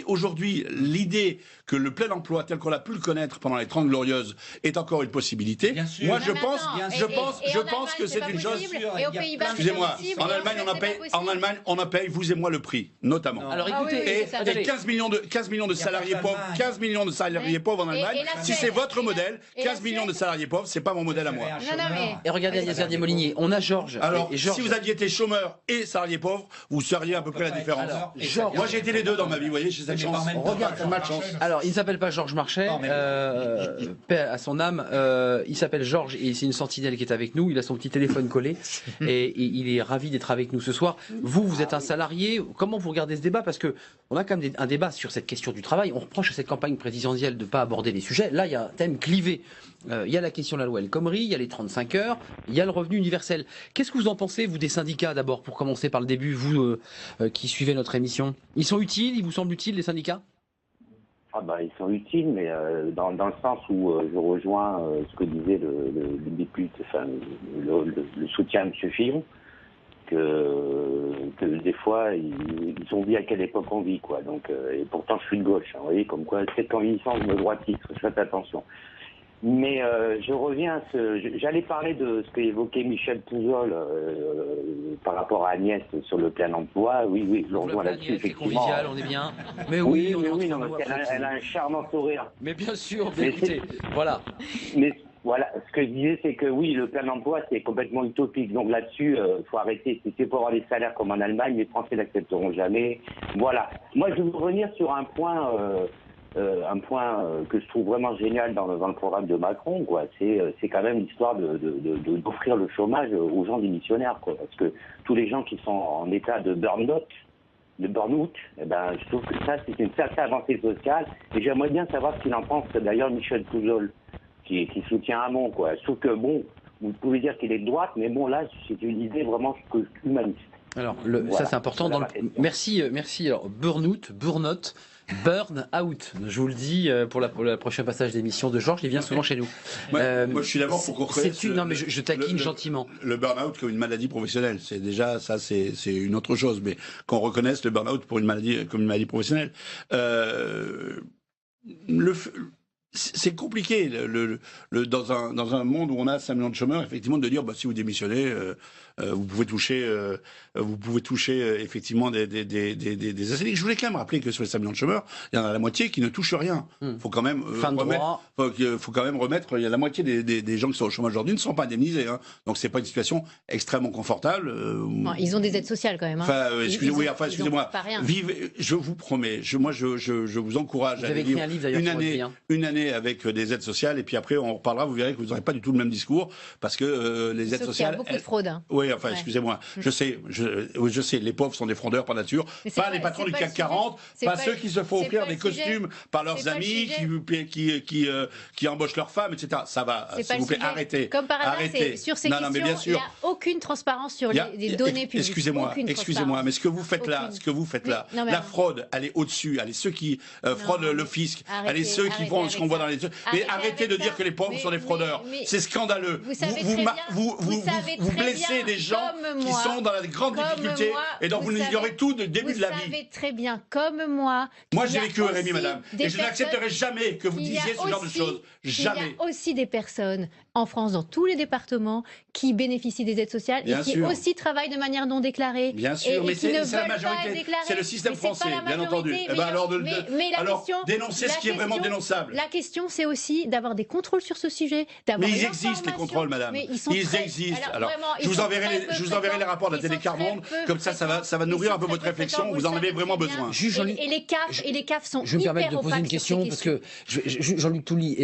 Aujourd'hui, l'idée que le plein emploi tel qu'on a pu le connaître pendant les 30 Glorieuses est encore une possibilité. Moi, je pense que c'est une chose. Excusez-moi, en Allemagne, on en paye, vous et moi, le prix, notamment. Alors écoutez, et 15 millions de salariés pauvres, 15 millions de salariés pauvres en Allemagne. Si c'est votre modèle, 15 millions de salariés pauvres, c'est pas mon modèle à moi. Et regardez Agnès Verdier-Molinier, on a Georges. Alors, si vous aviez été chômeur et salarié pauvre, vous seriez à peu près la différence. Moi, j'ai été les deux dans ma vie, vous voyez, j'ai cette chance. Regarde, c'est ma chance. Alors, il ne s'appelle pas Georges Marchais, paix à son âme. Il s'appelle Georges et c'est une sentinelle qui est avec nous. Il a son petit téléphone collé et il est ravi d'être avec nous ce soir. Vous êtes un salarié. Comment vous regardez ce débat? Parce que on a quand même un débat sur cette question du travail. On reproche à cette campagne présidentielle de ne pas aborder les sujets. Là, il y a un thème clivé. Il y a la question de la loi El Khomri, il y a les 35 heures, il y a le revenu universel. Qu'est-ce que vous en pensez, vous, des syndicats, d'abord, pour commencer par le début, vous qui suivez notre émission? Ils sont utiles? Ils vous semblent utiles, les syndicats? Ils sont utiles, mais dans le sens où je rejoins ce que disait le député, enfin, le soutien de M. Fillon, que des fois, ils ont vu à quelle époque on vit, quoi. Donc, et pourtant, je suis de gauche, hein, vous voyez, comme quoi, peut-être qu'en vieillissant, je me droitisse, faites attention. Mais je reviens j'allais parler de ce qu'évoquait Michel Pouzol par rapport à Agnès sur le plein emploi. Oui, je le rejoins là-dessus, effectivement. Convivial, on est bien. Mais oui, elle a un charmant sourire. Mais bien sûr, écoutez, voilà. Mais voilà, ce que je disais, c'est que oui, le plein emploi, c'est complètement utopique. Donc là-dessus, faut arrêter. Si c'est pour avoir des salaires comme en Allemagne, les Français n'accepteront jamais. Voilà. Moi, je veux revenir sur un point que je trouve vraiment génial dans le programme de Macron, quoi. C'est quand même l'histoire d'offrir le chômage aux gens démissionnaires, quoi. Parce que tous les gens qui sont en état de burn-out, eh ben, je trouve que ça, c'est une certaine avancée sociale. Et j'aimerais bien savoir ce qu'il en pense, d'ailleurs, Michel Pouzol, qui soutient Hamon, quoi. Je trouve que, bon, vous pouvez dire qu'il est de droite, mais bon, là, c'est une idée vraiment humaniste. Alors, ça, c'est important. Merci. Alors, burn-out, burn-out. Burn-out, je vous le dis pour le prochain passage d'émission de Georges, il vient souvent chez nous. Moi, je suis d'abord pour qu'on reconnaisse. Non, mais je taquine gentiment. Le burn-out comme une maladie professionnelle, c'est déjà ça, c'est une autre chose. Mais qu'on reconnaisse le burn-out comme une maladie professionnelle, c'est compliqué dans un monde où on a 5 millions de chômeurs, effectivement, de dire si vous démissionnez, vous pouvez toucher effectivement des ACD. Je voulais quand même rappeler que sur les 5 millions de chômeurs, il y en a la moitié qui ne touchent rien. Faut quand même faut quand même remettre. Il y a la moitié des gens qui sont au chômage aujourd'hui ne sont pas indemnisés. Hein. Donc c'est pas une situation extrêmement confortable. Ils ont des aides sociales quand même. Hein. Excusez-moi. Vivez, je vous promets. Je vous encourage à vivre une année avec des aides sociales et puis après on reparlera. Vous verrez que vous n'aurez pas du tout le même discours parce que les aides sociales. Il y a beaucoup de fraude. Hein. Oui, enfin, excusez-moi. Je sais, les pauvres sont des fraudeurs par nature. Pas les patrons du CAC 40, pas ceux qui se font offrir des costumes par leurs amis, qui embauchent leurs femmes, etc. Ça va, s'il vous plaît, arrêtez. Comme par hasard, sur ces questions, il n'y a aucune transparence sur les données publiques. Excusez-moi, mais ce que vous faites là, la fraude, elle est au-dessus. Elle est ceux qui fraudent le fisc, elle est ceux qui font ce qu'on voit dans les... Mais arrêtez de dire que les pauvres sont des fraudeurs. C'est scandaleux. Vous blessez des gens qui sont dans la grande difficulté et dont vous ignorez tout du début de la vie. Vous savez très bien, comme moi... Moi, j'ai vécu au RMI, madame, et je n'accepterai jamais que vous disiez ce genre de choses. Jamais. Il y a aussi des personnes en France, dans tous les départements, qui bénéficient des aides sociales et qui aussi travaillent de manière non déclarée. Bien sûr, mais c'est la majorité. C'est le système français, bien entendu. Alors, dénoncez ce qui est vraiment dénonçable. La question, c'est aussi d'avoir des contrôles sur ce sujet. Mais ils existent, les contrôles, madame. Ils existent. Alors, je vous enverrai les rapports de la télé Carmonde, comme ça va nourrir un peu votre réflexion. Vous en avez vraiment besoin. Et les CAF sont hyper opaques. Je vais me permettre de poser une question, parce que Jean-Luc Touly